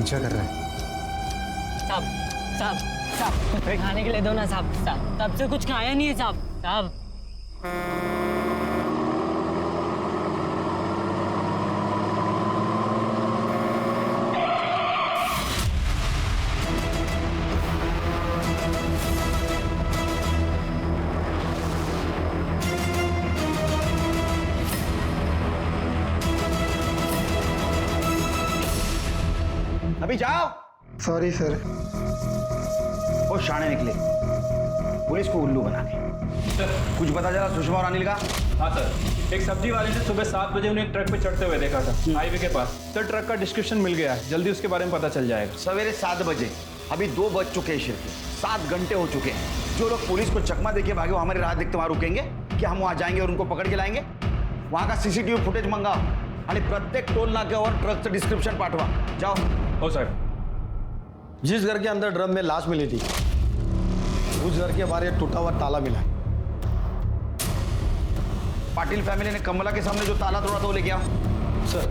पीछा कर रहा है। साहब साहब साहब कुछ खाने के लिए दो ना साहब। साहब तब से कुछ खाया नहीं है साहब। साहब अभी जाओ। Sorry sir. वो शाणे निकले पुलिस को उल्लू बना के। कुछ पता चला सुषमा और अनिल का? हाँ सर, एक सब्जी वाले ने सुबह 7 बजे उन्हें एक ट्रक पे चढ़ते हुए देखा था हाईवे के पास। सर ट्रक का डिस्क्रिप्शन मिल गया है, जल्दी उसके बारे में पता चल जाएगा। सवेरे 7 बजे, अभी 2 बज चुके हैं शिरके, 7 घंटे हो चुके हैं। जो लोग पुलिस को चकमा देके भागे वो हमारी राह देखते वहां रुकेंगे कि हम वहां जाएंगे और उनको पकड़ के लाएंगे? वहां का सीसीटीवी फुटेज मंगाओ आणि प्रत्येक टोल नाक्यावर ट्रकचं डिस्क्रिप्शन पाठवा। जाओ। हो सर। जिस घर के अंदर ड्रम में लाश मिली थी उस घर के बाहर एक टूटा हुआ ताला मिला है। पाटिल फैमिली ने कमला के सामने जो ताला तोड़ा था वो लेके आओ। सर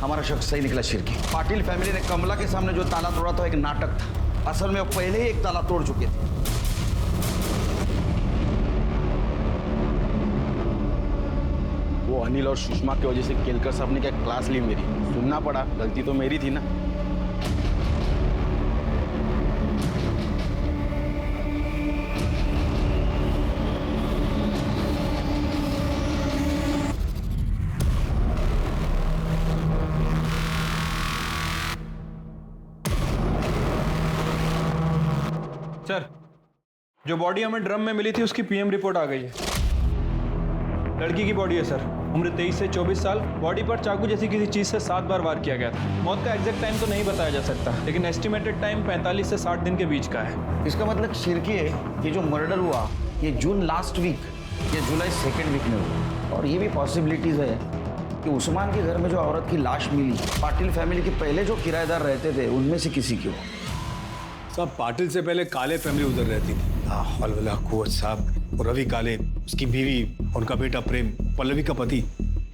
हमारा शख्स सही निकला शिरकी। पाटिल फैमिली ने कमला के सामने जो ताला तोड़ा था एक नाटक था। असल में वो पहले ही एक ताला तोड़ चुके थे। वो अनिल और सुषमा की वजह से केलकर साहब ने क्या क्लास ली मेरी, सुनना पड़ा। गलती तो मेरी थी ना। सर जो बॉडी हमें ड्रम में मिली थी उसकी पीएम रिपोर्ट आ गई है। लड़की की बॉडी है सर, उम्र 23 से 24 साल। बॉडी पर चाकू जैसी किसी चीज से 7 बार वार किया गया था। मौत का एग्जैक्ट टाइम तो नहीं बताया जा सकता, लेकिन एस्टिमेटेड टाइम 45 से 60 दिन के बीच का है। इसका मतलब शिरकी है, ये जो मर्डर हुआ ये जून लास्ट वीक या जुलाई 2nd वीक में हुआ। और ये भी पॉसिबिलिटीज है कि उस्मान के घर में जो औरत की लाश मिली पाटिल फैमिली के पहले जो किराएदार रहते थे उनमें से किसी की हो। साहब पाटिल से पहले काले फैमिली उधर रहती थी। हलवला कुवत साहब और रवि काले, उसकी बीवी, उनका बेटा प्रेम, पल्लवी का पति।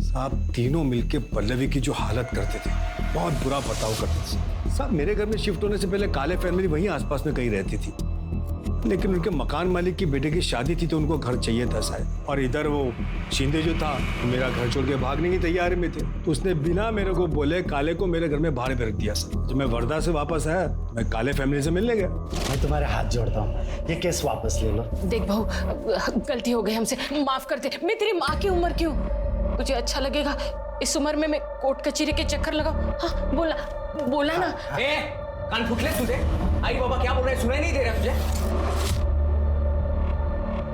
साहब तीनों मिलके पल्लवी की जो हालत करते थे, बहुत बुरा बर्ताव करते थे। साहब मेरे घर में शिफ्ट होने से पहले काले फैमिली वहीं आसपास में कहीं रहती थी, लेकिन उनके मकान मालिक की बेटे की शादी थी तो उनको घर चाहिए था शायद। और इधर वो शिंदे जो था मेरा घर छोड़ के भागने की तैयारी में थे, तो उसने बिना मेरे को बोले काले को मेरे घर में बाहर भी रख दिया। सर जब मैं वर्धा से वापस आया मैं काले फैमिली से मिलने गया। मैं तुम्हारे हाथ जोड़ता हूँ, ये केस वापस ले लो। देख बहू, गलती हो गई हमसे, माफ कर दे। मैं तेरी माँ की उम्र की हूँ, तुझे अच्छा लगेगा इस उम्र में मैं कोर्ट कचहरी के चक्कर लगाऊं? हाँ बोला बोला ना। कान फुटले तुझे? आई बाबा क्या बोल रहे हैं, सुनाई नहीं दे रहा तुझे?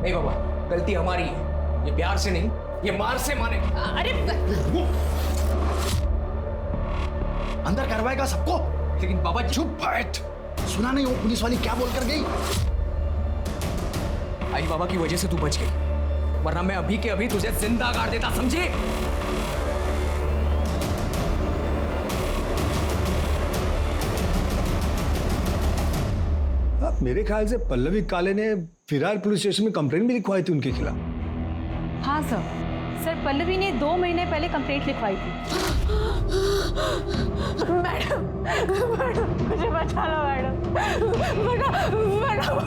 नहीं बाबा, गलती हमारी है। ये प्यार से नहीं, ये मार से माने। अरे अंदर करवाएगा सबको। लेकिन बाबा चुप बैठ। सुना नहीं वो पुलिस वाली क्या बोल कर गई? आई बाबा की वजह से तू बच गई, वरना मैं अभी के अभी तुझे जिंदा गाड़ देता, समझे? मेरे ख्याल से पल्लवी काले ने फिरार पुलिस स्टेशन में कंप्लेंट भी लिखवाई थी उनके खिलाफ। हाँ सर पल्लवी ने 2 महीने पहले कंप्लेंट लिखवाई थी। मैडम मुझे बचा लो मैडम, वो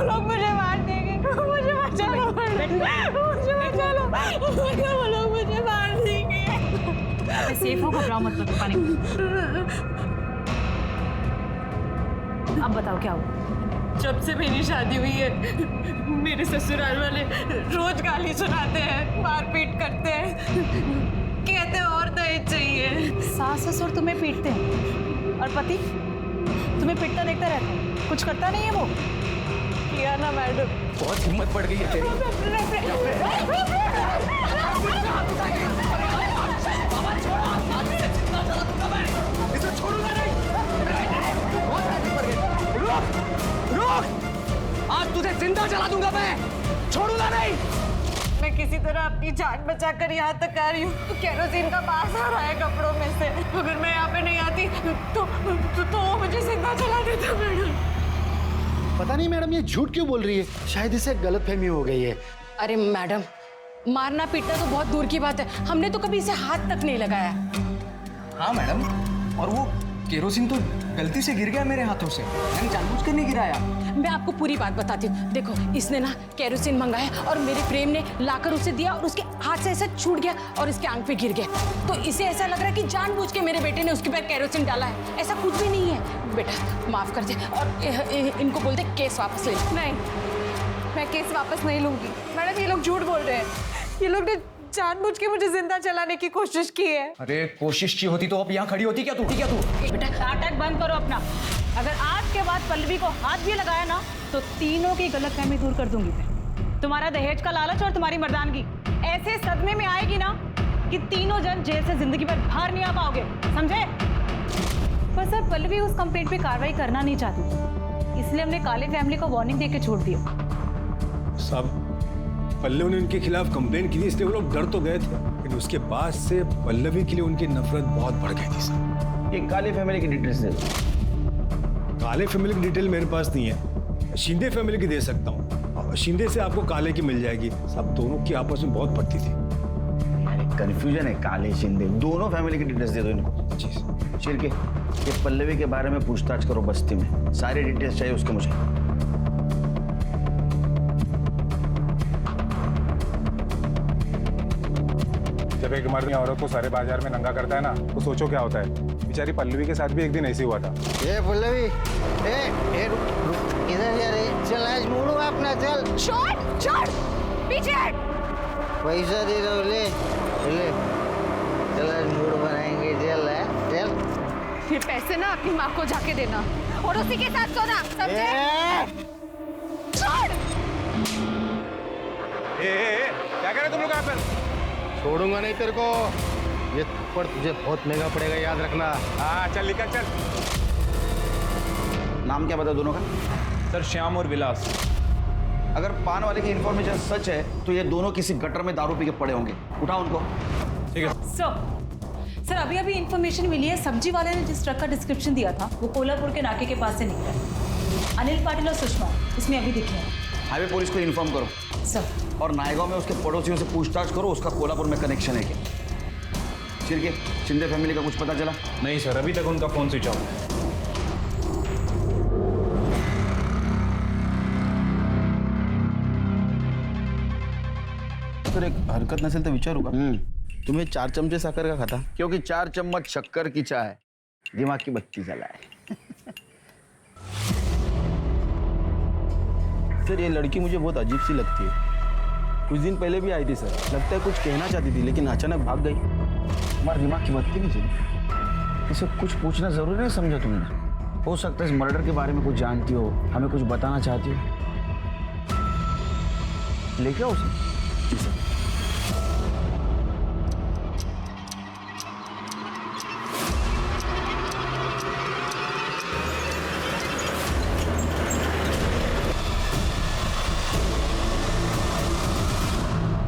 लोग मुझे मार देंगे, मुझे बचा लो मैडम, मुझे बचा लो, वो लोग मुझे मार देंगे। मैं सेफ हूँ, घबराओ मत, पानी। अब बताओ क्या हुआ? जब से मेरी शादी हुई है मेरे ससुराल वाले रोज गाली सुनाते हैं, मारपीट करते हैं, कहते हैं और दहेज चाहिए। सास ससुर तुम्हें पीटते हैं और पति तुम्हें पिटता देखता रहता है, कुछ करता नहीं है वो? किया ना मैडम। बहुत हिम्मत बढ़ गई है तेरी। इसे छोड़ूंगा नहीं। रुक! आज तुझे जिंदा जला दूंगा मैं, छोड़ूंगा नहीं। मैं किसी तरह अपनी जान बचाकर यहाँ तक आ रही हूँ। तो केरोसिन का पास आ रहा है कपड़ों में से। अगर मैं यहाँ पे नहीं आती तो वो मुझे जिंदा जला देता मैडम। पता नहीं मैडम ये झूठ क्यों बोल रही है, शायद इसे गलतफहमी हो गई है। अरे मैडम, मारना पीटना तो बहुत दूर की बात है, हमने तो कभी इसे हाथ तक नहीं लगाया। हाँ मैडम, और वो केरोसिन तो गलती से गिर गया मेरे हाथों से, मैंने जानबूझकर नहीं गिराया। मैं आपको पूरी बात बताती हूँ। देखो, इसने ना केरोसिन मंगाया और मेरे प्रेम ने लाकर उसे दिया और उसके हाथ से ऐसा छूट गया और इसके आंख पे गिर गया। तो इसे ऐसा लग रहा है कि जानबूझ के मेरे बेटे ने उसके पैर केरोसिन डाला है। ऐसा कुछ भी नहीं है। बेटा माफ कर दे और इनको बोल दे केस वापस ले। नहीं, मैं केस वापस नहीं लूंगी। मैडम, ये लोग झूठ बोल रहे हैं। ये लोग ने जानबूझ के मुझे जिंदा जलाने की कोशिश की है। अरे कोशिश की होती तो अब यहाँ खड़ी होती क्या तू? बेटा नाटक बंद करो अपना। अगर आज के बाद पल्लवी को हाथ भी लगाया ना तो तीनों की गलतफहमी दूर कर दूंगी। फिर तुम्हारा दहेज का लालच और तुम्हारी मर्दानगी ऐसे सदमे में आएगी ना कि तीनों जन जेल से जिंदगी भर बाहर नहीं आ पाओगे, समझे? पर सर, पल्लवी उस कंप्लेंट पे कार्रवाई करना नहीं चाहती, इसलिए हमने काले फैमिली को वार्निंग देके छोड़ दिया। साहब, पल्लवी ने उनके खिलाफ कंप्लेंट की थी, इसलिए वो लोग डर तो गए थे, लेकिन उसके बाद से पल्लवी के लिए उनकी नफरत बहुत बढ़ गई थी साहब। ये काले फैमिली की डिटेल्स दे दो। काले फैमिली की डिटेल मेरे पास नहीं है, शिंदे फैमिली की दे सकता हूँ। शिंदे से आपको काले की मिल जाएगी। सब दोनों की आपस में बहुत पड़ती थी। कंफ्यूजन है, काले शिंदे दोनों फैमिली की डिटेल्स दे दो इनको। जी चिरके, ये पल्लवी के बारे में पूछताछ करो बस्ती में, सारी डिटेल्स चाहिए उसके मुझे। जब एक मर्द औरत को सारे बाजार में नंगा करता है ना, तो सोचो क्या होता है। बेचारी पल्लवी के साथ भी एक दिन ऐसे हुआ था। ए पल्लवी, ए रुक रुक, इधर जा रे, चल आज मुड़ो अपना, चल। छोड़ पीछे हट। पैसा दे दो, ले ले, चल आज मूड बनाएंगे, चल चल। ये पैसे ना अपनी माँ को जाके देना और उसी के साथ सोना, समझे? छोड़। क्या कह रहे तुम लोग यहाँ पर? छोड़ूंगा नहीं तेरे को, ये थप्पड़ तुझे बहुत महंगा पड़ेगा, याद रखना। हाँ चल निकल चल। नाम क्या बता दोनों का? सर श्याम और विलास। अगर पान वाले की इंफॉर्मेशन सच है तो ये दोनों किसी गटर में दारू पी के पड़े होंगे। उठाओ उनको। ठीक है सर, अभी अभी इंफॉर्मेशन मिली है, सब्जी वाले ने जिस ट्रक का डिस्क्रिप्शन दिया था वो कोल्हापुर के नाके के पास से निकला है। अनिल पाटिल और सुषमा इसमें अभी दिखे हैं। हाईवे पुलिस को इन्फॉर्म करो सर। और नायगांव में उसके पड़ोसियों से पूछताछ करो, उसका कोल्हापुर में कनेक्शन है क्या। चिरके, शिंदे फैमिली का कुछ पता चला? नहीं सर, अभी तक उनका फोन स्विच ऑफ है। सर, एक हरकत नसेल तर विचारू का? तुम्ही 4 चमचे साखर का खाता? क्योंकि 4 चम्मच शक्कर की चाय दिमाग की बत्ती जलाए। सर, ये लड़की मुझे बहुत अजीब सी लगती है। कुछ दिन पहले भी आई थी सर, लगता है कुछ कहना चाहती थी लेकिन अचानक भाग गई। हमारे दिमाग की बत्ती नहीं चली। इसे कुछ पूछना जरूरी नहीं समझा तुमने? हो सकता है इस मर्डर के बारे में कुछ जानती हो, हमें कुछ बताना चाहती हो। लेके आओ उसे। जी सर।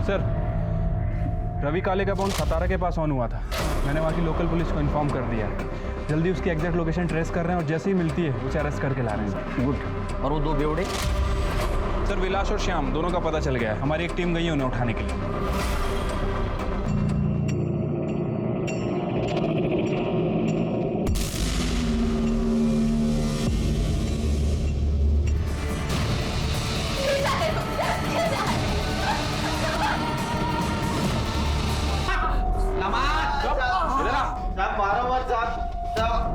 सर, रवि काले का फोन सतारा के पास ऑन हुआ था। मैंने वहाँ की लोकल पुलिस को इन्फॉर्म कर दिया है। जल्दी उसकी एग्जैक्ट लोकेशन ट्रेस कर रहे हैं और जैसे ही मिलती है उसे अरेस्ट करके ला रहे हैं सर। गुड। और वो 2 बेवड़े? सर, विलास और श्याम दोनों का पता चल गया है। हमारी एक टीम गई है उन्हें उठाने के लिए।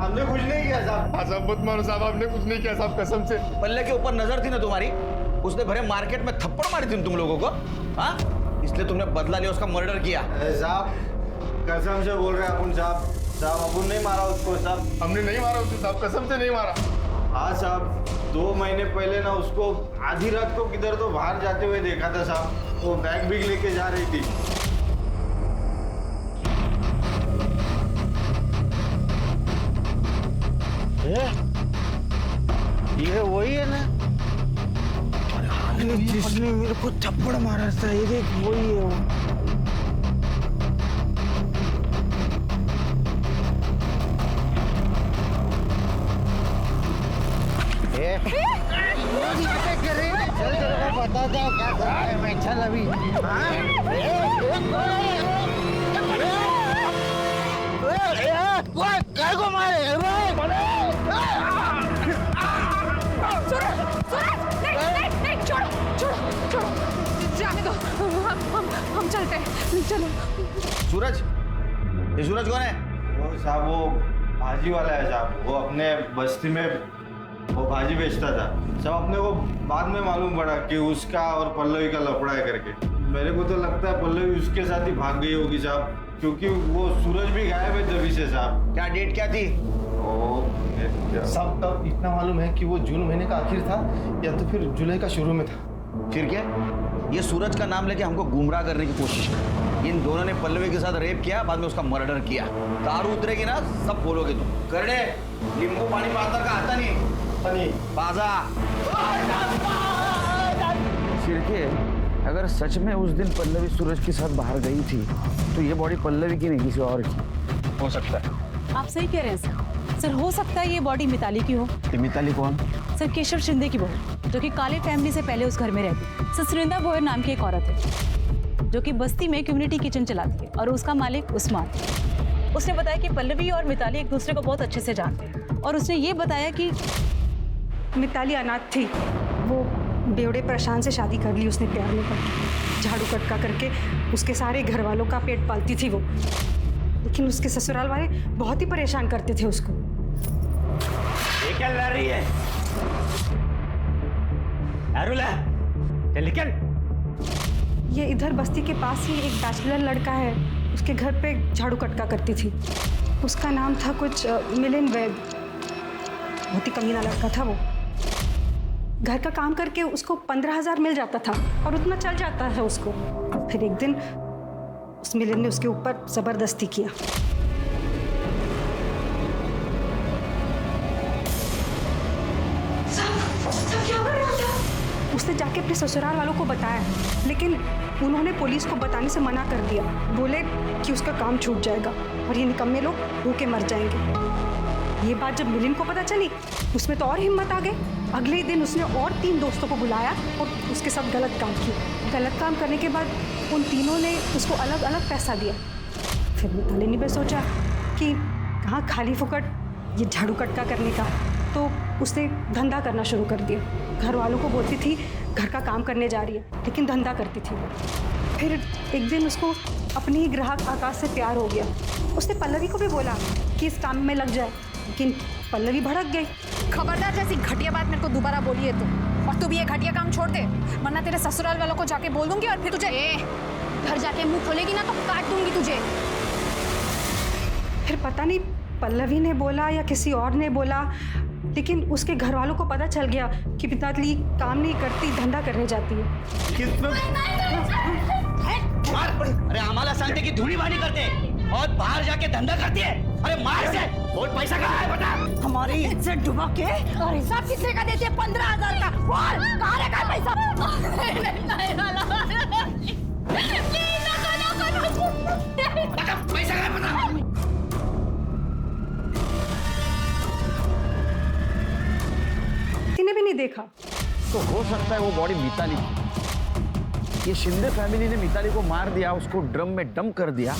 हमने कुछ नहीं किया साहब। साहब मत मारो साहब, आपने कुछ नहीं किया साहब, कसम से। पल्ले के ऊपर नजर थी ना तुम्हारी, उसने भरे मार्केट में थप्पड़ मारी थी तुम लोगों को। हाँ, इसलिए तुमने बदला लिया, उसका मर्डर किया। साहब कसम से बोल रहे हैं अपन साहब। साहब अपन नहीं मारा उसको साहब। हमने नहीं मारा उसे साहब, कसम से नहीं मारा। हाँ साहब, 2 महीने पहले ना उसको आधी रात को किधर तो बाहर जाते हुए देखा था साहब। वो बैग भी लेके जा रही थी। ये वही है ना? जिसने मेरे को थप्पड़ मारा था, ये देख वही है वो। चल तेरे को पता बताते हैं क्या करना है। मैं चल अभी। काय को मारे नहीं, छोड़ो, जाने दो, हम चलते हैं, चलो। सूरज, ये सूरज कौन है? वो साहब वो भाजी वाला है साहब। वो अपने बस्ती में वो भाजी बेचता था सब। अपने को बाद में मालूम पड़ा कि उसका और पल्लवी का लफड़ा है करके। मेरे को तो लगता है पल्लवी उसके साथ ही भाग गई होगी साहब, क्योंकि वो सूरज भी गायब है तभी से साहब। क्या डेट क्या थी? साहब तब इतना मालूम है कि वो जून महीने का आखिर था या तो फिर जुलाई का शुरू में था। फिर क्या? ये सूरज का नाम लेके हमको गुमराह करने की कोशिश की। इन दोनों ने पल्लवी के साथ रेप किया, बाद में उसका मर्डर किया। दारू उतरेगी ना सब बोलोगे तुम। करने नींबू पानी पातर का आता नहीं बाजा। सिरके, अगर सच में उस दिन पल्लवी सूरज के साथ बाहर गई थी तो ये बॉडी पल्लवी की नहीं किसी और की हो सकता है। आप सही कह रहे हैं सर, हो सकता है ये बॉडी मिताली की हो। मिताली कौन? सर केशव शिंदे की बहू, जो कि काले फैमिली से पहले उस घर में रहती। सर सुरिंदा भोयर नाम की एक औरत है जो कि बस्ती में कम्युनिटी किचन चलाती है और उसका मालिक उस्मान। उसने बताया कि पल्लवी और मिताली एक दूसरे को बहुत अच्छे से जानते हैं और उसने ये बताया कि मिताली अनाथ थी। वो बेवड़े प्रशांत से शादी कर ली उसने प्यार में पड़कर। झाड़ू कटका करके उसके सारे घर वालों का पेट पालती थी वो, लेकिन उसके ससुराल वाले बहुत ही परेशान करते थे उसको। ये क्या लड़ रही है? अरुला, चल निकल। ये इधर बस्ती के पास ही एक बैचलर लड़का है, उसके घर पे झाड़ू कटका करती थी। उसका नाम था कुछ मिलिंद वैद। बहुत ही कमीना लड़का था वो। घर का काम करके उसको 15,000 मिल जाता था और उतना चल जाता था उसको। फिर एक दिन उस मिलिंद ने उसके ऊपर जबरदस्ती किया। उसने जाके अपने ससुराल वालों को बताया, लेकिन उन्होंने पुलिस को बताने से मना कर दिया। बोले कि उसका काम छूट जाएगा और ये निकम्मे लोग भूखे मर जाएंगे। ये बात जब मिलिंद को पता चली उसमें तो और हिम्मत आ गई। अगले ही दिन उसने और 3 दोस्तों को बुलाया और उसके साथ गलत काम किया। गलत काम करने के बाद उन तीनों ने उसको अलग अलग पैसा दिया। फिर मिताली ने भी सोचा कि कहाँ खाली फुकट ये झाड़ू कटका करने का, तो उसने धंधा करना शुरू कर दिया। घर वालों को बोलती थी घर का काम करने जा रही है, लेकिन धंधा करती थी। फिर एक दिन उसको अपने ही ग्राहक आकाश से प्यार हो गया। उसने पल्लवी को भी बोला कि इस काम में लग जाए, लेकिन पल्लवी भड़क गई। खबरदार जैसी घटिया बात मेरे को दोबारा बोली है तुम, और तू भी ये घटिया काम छोड़ दे, वरना तेरे ससुराल वालों को जाके बोल दूंगी और फिर तुझे घर जाके मुंह खोलेगी ना तो काट दूंगी तुझे। फिर पता नहीं पल्लवी ने बोला या किसी और ने बोला, लेकिन उसके घर वालों को पता चल गया कि पिताली काम नहीं करती, धंधा करने जाती है। अरे हमारा सांते की धूली बानी करते और बाहर जाके धंधा करती है। अरे मार से बोल, पैसा कहाँ है बता। हमारी इज्जत डुबा के और हिसाब किससे का देते 15,000 का, बोल कहाँ रखा पैसा। पैसा कहाँ है बता। किसी ने भी नहीं देखा। तो हो सकता है वो बॉडी मिताली की। ये शिंदे फैमिली ने मिताली को मार दिया, उसको ड्रम में डंप कर दिया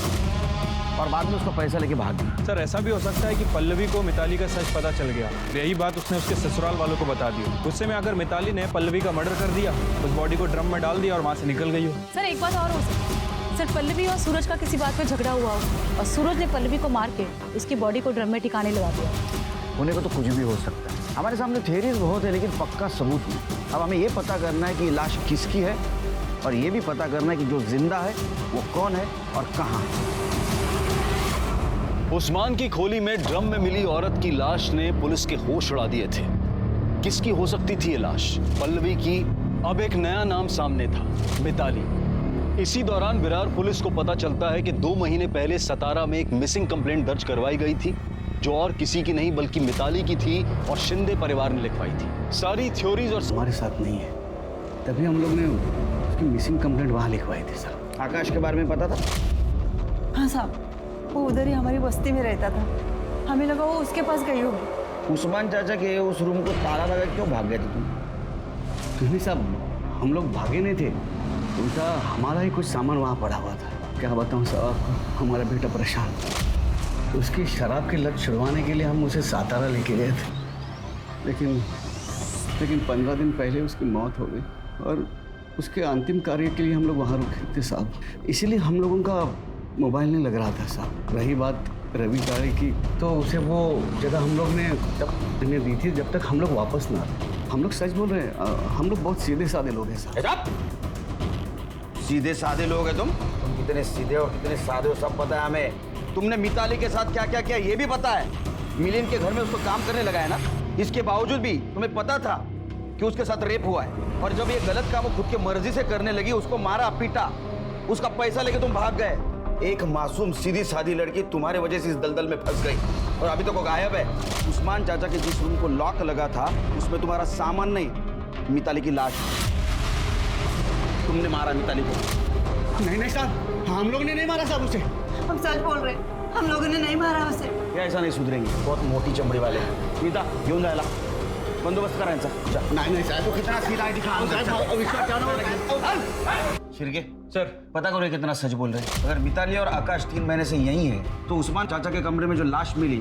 और बाद में उसका पैसा लेके भाग गया। सर ऐसा भी हो सकता है कि पल्लवी को मिताली का सच पता चल गया, यही बात उसने उसके ससुराल वालों को बता दी। गुस्से में आकर मिताली ने पल्लवी का मर्डर कर दिया, उस बॉडी को ड्रम में डाल दिया और वहां से निकल गई हो। सर एक बात और हो सकती है, सर पल्लवी और सूरज का किसी बात पे झगड़ा हुआ हो और सूरज ने पल्लवी को मार के उसकी बॉडी को ड्रम में ठिकाने लगा दिया। होने को तो कुछ भी हो सकता है। हमारे सामने थ्योरीज बहुत है, लेकिन पक्का सबूत नहीं। अब हमें ये पता करना है कि लाश किसकी है और ये भी पता करना है कि जो जिंदा है वो कौन है और कहाँ है। उस्मान की खोली में ड्रम में मिली औरत की लाश ने पुलिस के होश उड़ा दिए थे। किसकी हो सकती थी ये लाश? पल्लवी की। अब एक नया नाम सामने था, मिताली। इसी दौरान विरार पुलिस को पता चलता है कि 2 महीने पहले सतारा में एक मिसिंग कंप्लेंट दर्ज करवाई गई थी, जो और किसी की नहीं बल्कि मिताली की थी और शिंदे परिवार ने लिखवाई थी। सारी थ्योरीज और हमारे साथ नहीं है, तभी हम लोग ने उसकी मिसिंग कंप्लेंट वहाँ लिखवाई थी। सर आकाश के बारे में पता था? हाँ साहब, वो उधर ही हमारी बस्ती में रहता था। हमें लगा वो उसके पास गई होगी। उस्मान चाचा के उस रूम को ताला लगा क्यों भाग गए थे तुम? तुम्हें सब हम लोग भागे नहीं थे, उल्टा हमारा ही कुछ सामान वहाँ पड़ा हुआ था। क्या बताऊँ साहब आपको, हमारा बेटा परेशान था। उसकी शराब की लत छुड़वाने के लिए हम उसे सातारा लेके गए थे, लेकिन 15 दिन पहले उसकी मौत हो गई और उसके अंतिम कार्य के लिए हम लोग वहाँ रुके थे साहब। इसीलिए हम लोगों का मोबाइल नहीं लग रहा था साहब। रही बात रवि काले की, तो उसे वो जगह हम लोग ने तब दी थी जब तक हम लोग वापस ना आए। हम लोग सच बोल रहे हैं, हम लोग बहुत सीधे साधे लोग हैं साहब। सीधे साधे लोग हैं तुम कितने सीधे और कितने साधे हो सब पता है हमें। तुमने मिताली के साथ क्या क्या किया ये भी पता है। मिलिंद के घर में उसको काम करने लगा है ना, इसके बावजूद भी तुम्हें पता था कि उसके साथ रेप हुआ है। और जब ये गलत काम वो खुद की मर्जी से करने लगी, उसको मारा पीटा, उसका पैसा लेके तुम भाग गए। एक मासूम सीधी सादी लड़की तुम्हारे वजह से इस दलदल में फंस गई और अभी तक वो गायब है। उस्मान चाचा के जिस रूम को लॉक लगा था उसमें तुम्हारा सामान नहीं, मिताली की लाश। तुमने मारा मिताली को। नहीं साहब, हम लोग ने नहीं मारा साहब उसे। हम सच बोल रहे हैं, हम लोगों ने नहीं मारा उसे। क्या ऐसा नहीं सुधरेंगे, बहुत मोटी चमड़ी वाले। नीता घेऊन जायला बंदोबस्त करायचा। नहीं साहब, वो कितना सीधा है दिखा। शिरके सर, पता करो ये कितना सच बोल रहे हैं। अगर मिताली और आकाश 3 महीने से यही है तो उस्मान चाचा के कमरे में जो लाश मिली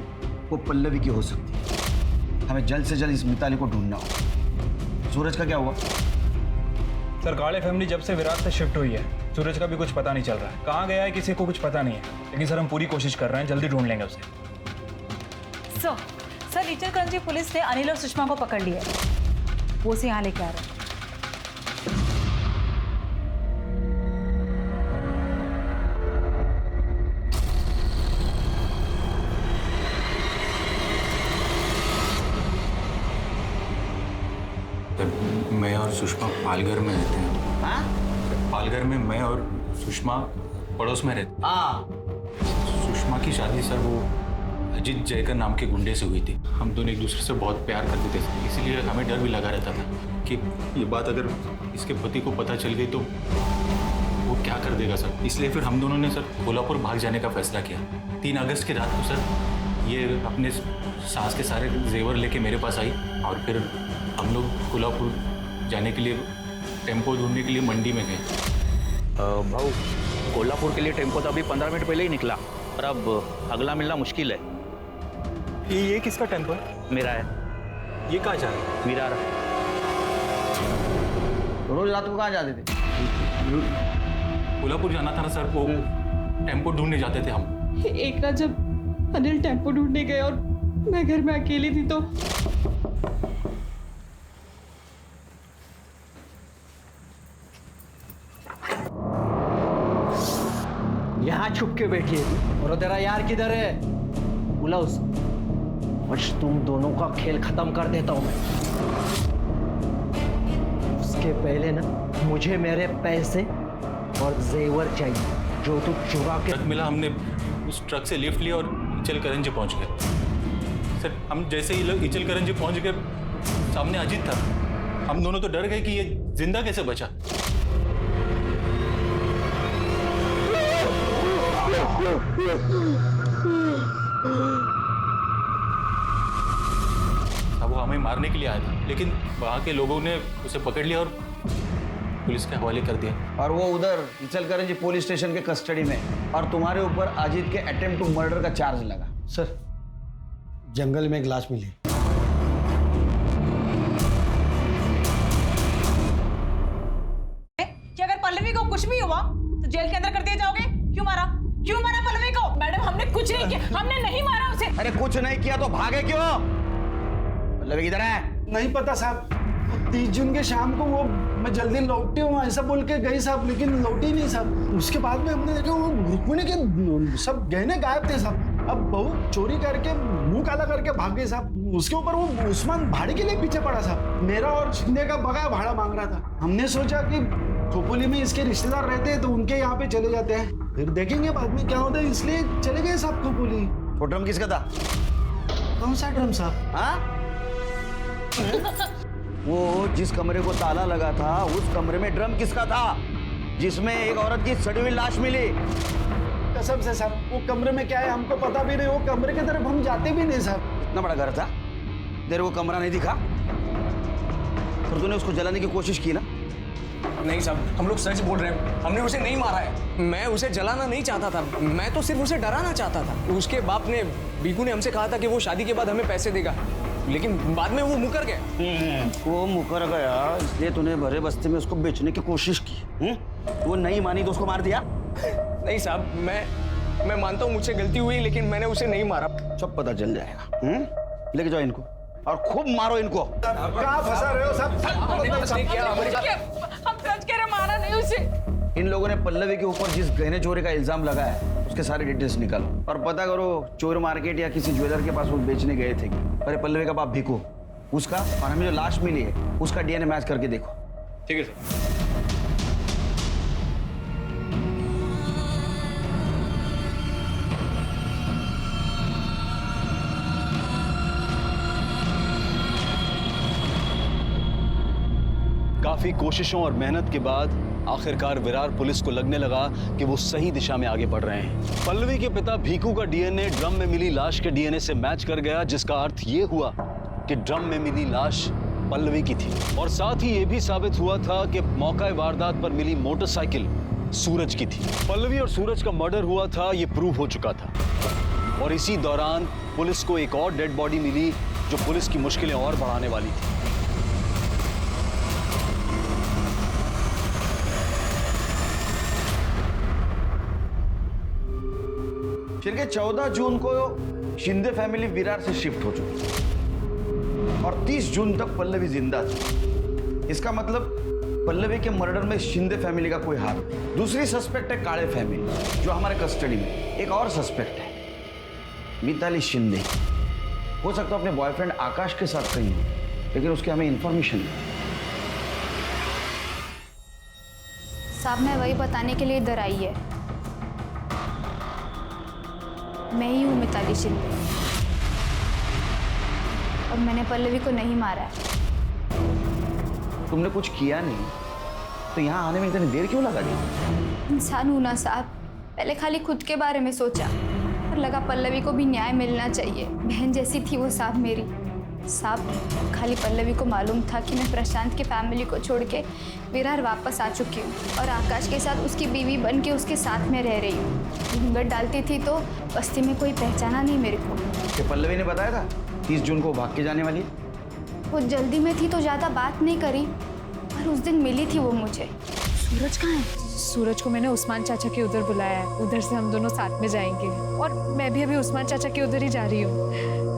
वो पल्लवी की हो सकती है। हमें जल्द से जल्द इस मिताली को ढूंढना होगा। सूरज का क्या हुआ? सर, काले फैमिली जब से विराट से शिफ्ट हुई है, सूरज का भी कुछ पता नहीं चल रहा है। कहाँ गया है किसी को कुछ पता नहीं है, लेकिन सर हम पूरी कोशिश कर रहे हैं, जल्दी ढूंढ लेंगे उसे। सर इचलकरंजी पुलिस ने अनिल और सुषमा को पकड़ लिया है, वो से यहाँ लेके आ रहे हैं। मैं और सुषमा पालघर में रहते हैं। हाँ? पालघर में मैं और सुषमा पड़ोस में रहते। हाँ। सुषमा की शादी सर वो अजीत जयकर नाम के गुंडे से हुई थी। हम दोनों एक दूसरे से बहुत प्यार करते थे, इसीलिए हमें डर भी लगा रहता था कि ये बात अगर इसके पति को पता चल गई तो वो क्या कर देगा सर। इसलिए फिर हम दोनों ने सर कोल्हापुर भाग जाने का फैसला किया। 3 अगस्त की रात को सर ये अपने सास के सारे जेवर लेके मेरे पास आई और फिर हम लोग कोल्हापुर जाने के लिए टेम्पो ढूंढने के लिए मंडी में गए। भाऊ, कोल्हापुर के लिए टेम्पो तो अभी 15 मिनट पहले ही निकला और अब अगला मिलना मुश्किल है। ये किसका टेम्पो है? मेरा है। ये कहाँ जा रहा है? विरार। रोज रात को कहाँ जाते थे? कोल्हापुर जाना था ना सर, वो टेम्पो ढूंढने जाते थे हम। एक रात जब अनिल टेम्पो ढूंढने गए और मैं घर में अकेली थी तो यहाँ छुप के बैठी है और तेरा यार किधर है? बुला उसे। आज तुम दोनों का खेल खत्म कर देता हूँ मैं। उसके पहले ना मुझे मेरे पैसे और जेवर चाहिए जो तू चुरा के। ट्रक मिला, हमने उस ट्रक से लिफ्ट लिया और इचलकरंजी पहुंच गए। सर हम जैसे ही इचलकरंजी पहुंच गए, सामने अजीत था। हम दोनों तो डर गए कि ये जिंदा कैसे बचा। वो हमें मारने के लिए आया था, लेकिन वहाँ के लोगों ने उसे पकड़ लिया और पुलिस के हवाले कर दिया। और वो उधर इचलकरंजी पुलिस स्टेशन के कस्टडी में, और तुम्हारे ऊपर अजीत के अटेम्प्ट टू मर्डर का चार्ज लगा। सर, जंगल में एक लाश मिली। कि अगर पल्लवी को कुछ भी हुआ तो जेल के अंदर कर दिए जाओगे? क्यों मारा पल्लवी को? मैडम, हमने कुछ नहीं किया, हमने नहीं मारा उसे। अरे कुछ नहीं किया तो भागे क्यों? पल्लवी किधर है? नहीं पता साहब। 30 जून के शाम को वो मैं जल्दी लौटी हूँ ऐसा बोल के गई साहब, लेकिन लौटी नहीं साहब। उसके बाद में हमने देखा वो रुक्मिणी के सब गहने गायब थे साहब। अब बहू चोरी करके मुंह काला करके भाग गई साहब। उसके ऊपर वो उस्मान भाड़े के लिए पीछे पड़ा साहब। मेरा और शिंदे का बकाया भाड़ा मांग रहा था। हमने सोचा कि खोपोली में इसके रिश्तेदार रहते हैं तो उनके यहाँ पे चले जाते हैं, फिर देखेंगे बाद में क्या होता है, इसलिए चले गए साहब खोपोली। वो ड्रम किसका था? कौन सा ड्रम साहब? हाँ? वो जिस कमरे को ताला लगा था उस कमरे में ड्रम किसका था जिसमें एक औरत की सड़ी हुई लाश मिली? कसम से साहब, वो कमरे में क्या है हमको पता भी नहीं। वो कमरे की तरफ हम जाते भी नहीं साहब। इतना बड़ा घर था, तेरे को कमरा नहीं दिखा? फिर तूने उसको जलाने की कोशिश की ना? नहीं साहब, हम लोग सच बोल रहे हैं, हमने उसे नहीं मारा है। मैं उसे जलाना नहीं चाहता था, मैं तो सिर्फ उसे डराना चाहता था। उसके बाप ने, बीकू ने हमसे कहा था कि वो शादी के बाद हमें पैसे देगा, लेकिन बाद में वो मुकर गया। वो मुकर गया इसलिए तूने भरे बस्ती में उसको बेचने की कोशिश की। वो नहीं मानी तो उसको मार दिया? नहीं साहब, मैं मानता हूँ मुझसे गलती हुई, लेकिन मैंने उसे नहीं मारा। सब पता चल जाएगा। लेके जाओ इनको और खूब मारो इनको। कहाँ फंसा रहे हो सब? हम सच कह रहे, मारा नहीं उसे। इन लोगों ने पल्लवी के ऊपर जिस गहने चोरी का इल्जाम लगाया है उसके सारे डिटेल्स निकालो और पता करो चोर मार्केट या किसी ज्वेलर के पास वो बेचने गए थे। अरे पल्लवी का बाप भीकू, उसका और हमें जो लाश मिली है उसका डीएनए मैच करके देखो। ठीक है सर। काफी कोशिशों और मेहनत के बाद आखिरकार विरार पुलिस को लगने लगा कि वो सही दिशा में आगे बढ़ रहे हैं। पल्लवी के पिता भीकू का डीएनए ड्रम में मिली लाश के डीएनए से मैच कर गया, जिसका अर्थ ये हुआ कि ड्रम में मिली लाश पल्लवी की थी। और साथ ही ये भी साबित हुआ था कि मौका वारदात पर मिली मोटरसाइकिल सूरज की थी। पल्लवी और सूरज का मर्डर हुआ था, ये प्रूव हो चुका था। और इसी दौरान पुलिस को एक और डेड बॉडी मिली जो पुलिस की मुश्किलें और बढ़ाने वाली थी। फिर के 14 जून को शिंदे फैमिली विरार से शिफ्ट हो चुकी और 30 जून तक पल्लवी जिंदा थी। इसका मतलब पल्लवी के मर्डर में शिंदे फैमिली का कोई हाथ नहीं। दूसरी सस्पेक्ट है काले फैमिली जो हमारे कस्टडी में। एक और सस्पेक्ट है मिताली शिंदे। हो सकता है अपने बॉयफ्रेंड आकाश के साथ कहीं हो, लेकिन उसकी हमें इंफॉर्मेशन नहीं। साहब मैं वही बताने के लिए इधर आई है। मैं ही हूँ मिताली शिंदे और मैंने पल्लवी को नहीं मारा है। तुमने कुछ किया नहीं तो यहाँ आने में इतनी देर क्यों लगा दी? इंसान हूँ ना साहब, पहले खाली खुद के बारे में सोचा और लगा पल्लवी को भी न्याय मिलना चाहिए। बहन जैसी थी वो साहब मेरी। साहब खाली पल्लवी को मालूम था कि मैं प्रशांत की फैमिली को छोड़ के विरार वापस आ चुकी हूँ और आकाश के साथ उसकी बीवी बन के उसके साथ में रह रही हूँ। घूंघट डालती थी तो बस्ती में कोई पहचाना नहीं मेरे को। कि पल्लवी ने बताया था 30 जून को भाग के जाने वाली है। वो जल्दी में थी तो ज़्यादा बात नहीं करी, पर उस दिन मिली थी वो मुझे। सूरज कहाँ है? सूरज को मैंने उस्मान चाचा के उधर बुलाया है, उधर से हम दोनों साथ में जाएंगे। और मैं भी अभी उस्मान चाचा के उधर ही जा रही हूँ।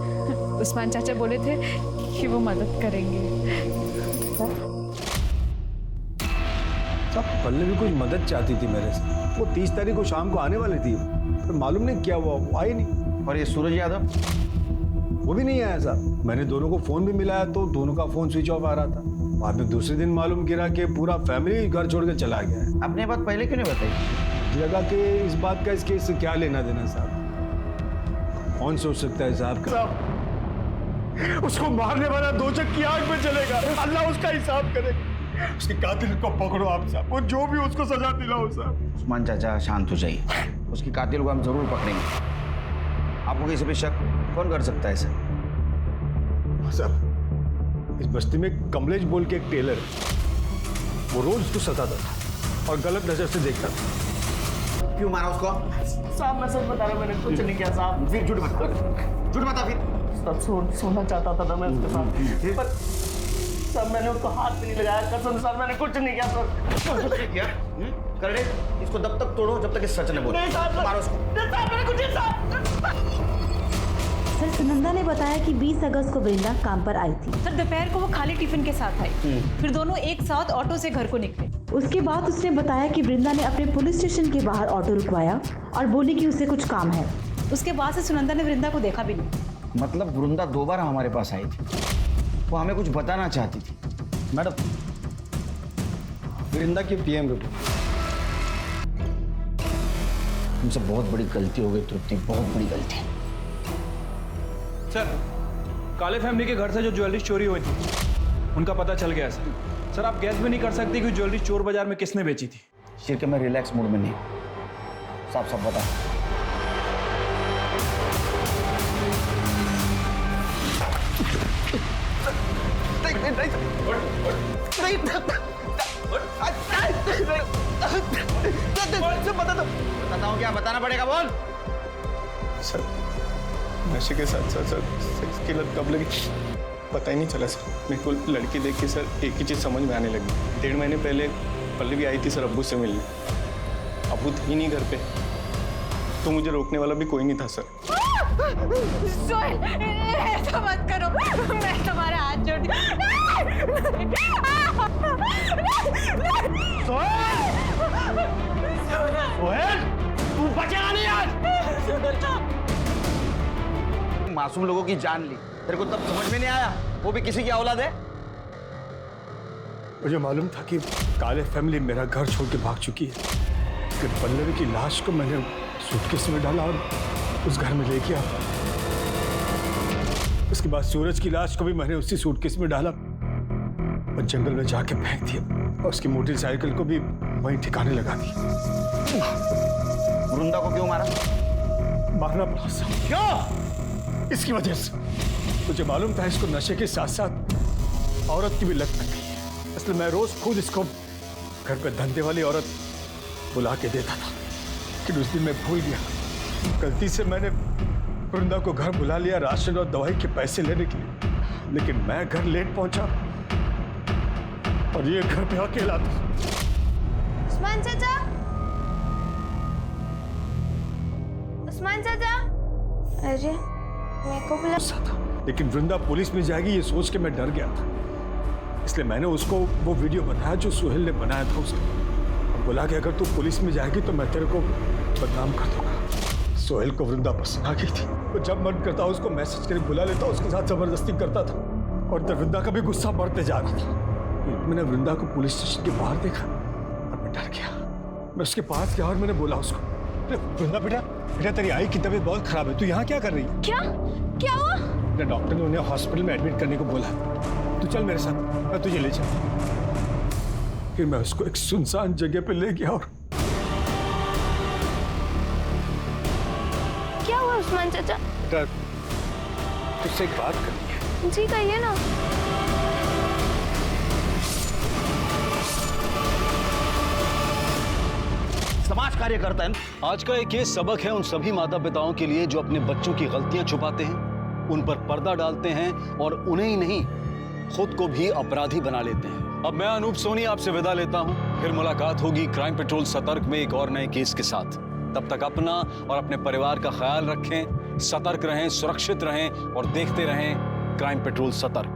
उस्मान चाचा बोले थे कि वो मदद करेंगे। सब पल्लवी कुछ मदद चाहती थी मेरे से। वो 30 तारीख को शाम को आने वाली थी, पर मालूम नहीं क्या हुआ, वो आई नहीं। और ये सूरज यादव वो भी नहीं आया साहब। मैंने दोनों को फोन भी मिलाया तो दोनों का फोन स्विच ऑफ आ रहा था। बाद में दूसरे दिन मालूम गिरा कि पूरा फैमिली घर छोड़ के चला गया है। आपने बात पहले क्यों नहीं बताई? लगा कि इस बात का इस केस से क्या लेना देना साहब। कौन सोच सकता है साहब का? उसको मारने वाला दो चक की आग में चलेगा। अल्लाह उसका हिसाब करेगा। उसके कातिल को पकड़ो आप साहब, और जो भी उसको सजा दिलाओ साहब। उस्मान चाचा शांत हो जाइए, उसकी कातिल को हम जरूर पकड़ेंगे। आपको किसी पे शक कौन कर सकता है सर? साहब इस बस्ती में कमलेश बोल के एक टेलर है, वो रोज उसको सताता था और गलत नजर से देखता था। क्यों मारा उसको? साहब मैं सच बता रहा हूँ, मैंने कुछ नहीं किया साहब। फिर झूठ बता फिर। सब सोना चाहता था ना मैं उसके साथ, पर सब मैंने उसको हाथ भी नहीं लगाया। कसम सर मैंने कुछ नहीं किया सर। कुछ नहीं किया? कर दे इसको, तब तक तोड़ो जब तक इस सच ने बोला। नहीं साहब, मारो उसको। मैंने कुछ नहीं साहब। सर सुनंदा ने बताया कि 20 अगस्त को वृंदा काम पर आई थी। सर दोपहर को वो खाली टिफिन के साथ आई, फिर दोनों एक साथ ऑटो से घर को निकले। उसके बाद उसने बताया कि वृंदा ने अपने पुलिस स्टेशन के बाहर ऑटो रुकवाया और बोली कि उसे कुछ काम है। उसके बाद से सुनंदा ने वृंदा को देखा भी नहीं। मतलब वृंदा 2 बार हमारे पास आई थी, वो हमें कुछ बताना चाहती थी। मैडम वृंदा की पीएम रिपोर्ट। हमसे बहुत बड़ी गलती हो गई तृप्ति, बहुत बड़ी गलती। सर काले फैमिली के घर से जो ज्वेलरी चोरी हुई थी उनका पता चल गया सर। सर आप गैस भी नहीं कर सकते कि ज्वेलरी चोर बाजार में किसने बेची थी? शिरके मैं रिलैक्स मूड में नहीं, साफ साफ बता। नहीं बताता हूँ, क्या बताना पड़ेगा, बोल। सर नशे के साथ साथ सर सेक्स की लत कब लगी पता ही नहीं चला सर। मेरे को लड़की देख के सर एक ही चीज़ समझ में आने लगी। 1.5 महीने पहले पल्लवी आई थी सर अब्बू से मिलने। अब्बू थे ही नहीं घर पे, तो मुझे रोकने वाला भी कोई नहीं था सर। सोहेल, ऐसा मत करो, मैं तुम्हारे हाथ जोड़ती हूँ। सोहेल, तू बचेगा नहीं आज। मासूम लोगों की जान ली, तेरे को तब समझ में नहीं आया वो भी किसी की औलाद है। मुझे मालूम था कि काले फैमिली मेरा घर छोड़ के भाग चुकी है, कि पल्लवी की लाश को मैंने सूटकेस में डाला और उस घर में ले गया। उसके बाद सूरज की लाश को भी मैंने उसी सूटकेस में डाला और जंगल में जाके फेंक दिया, और उसकी मोटरसाइकिल को भी वहीं ठिकाने लगा दी। वृंदा को क्यों मारा? मारना पड़ा साहब। क्यों? इसकी वजह से। मुझे मालूम था इसको नशे के साथ साथ औरत की भी लत लग गई है, इसलिए मैं रोज खुद इसको घर पे धंधे वाली औरत बुला के देता था। लेकिन उस दिन मैं भूल गया, गलती से मैंने वृंदा को घर बुला लिया राशन और दवाई के पैसे लेने के लिए, लेकिन मैं घर लेट पहुंचा और ये घर पे अकेला था। उस्मान चाचा, उस्मान चाचा, अरे मेरे को बुला। लेकिन वृंदा पुलिस में जाएगी ये सोच के मैं डर गया था, इसलिए मैंने उसको वो वीडियो बताया जो सोहेल ने बनाया था उसका, और बोला कि अगर तू पुलिस में जाएगी तो मैं तेरे को बदनाम कर दूंगा। सोहेल को वृंदा पसंद आ गई थी, वो जब मन करता उसको मैसेज करके बुला लेता, उसके साथ जबरदस्ती करता था, और वृंदा का भी गुस्सा बढ़ते जा रहा था। मैंने वृंदा को पुलिस स्टेशन के बाहर देखा और मैं डर गया। मैं उसके पास गया और मैंने बोला उसको, वृंदा बेटा बेटा तेरी आई की तबीयत बहुत खराब है, तू यहाँ क्या कर रही है? क्या क्या हुआ? डॉक्टर ने उन्हें हॉस्पिटल में एडमिट करने को बोला, तू चल मेरे साथ, मैं तुझे ले चल। फिर मैं उसको एक सुनसान जगह पे ले गया। और क्या हुआ उस्मान चाचा? बेटा तुझसे एक बात करनी है। जी कहिए ना। समाज कार्य करता है। आज का एक ये सबक है उन सभी माता पिताओं के लिए जो अपने बच्चों की गलतियां छुपाते हैं, उन पर पर्दा डालते हैं और उन्हें ही नहीं खुद को भी अपराधी बना लेते हैं। अब मैं अनूप सोनी आपसे विदा लेता हूं, फिर मुलाकात होगी क्राइम पेट्रोल सतर्क में एक और नए केस के साथ। तब तक अपना और अपने परिवार का ख्याल रखें, सतर्क रहें, सुरक्षित रहें और देखते रहें क्राइम पेट्रोल सतर्क।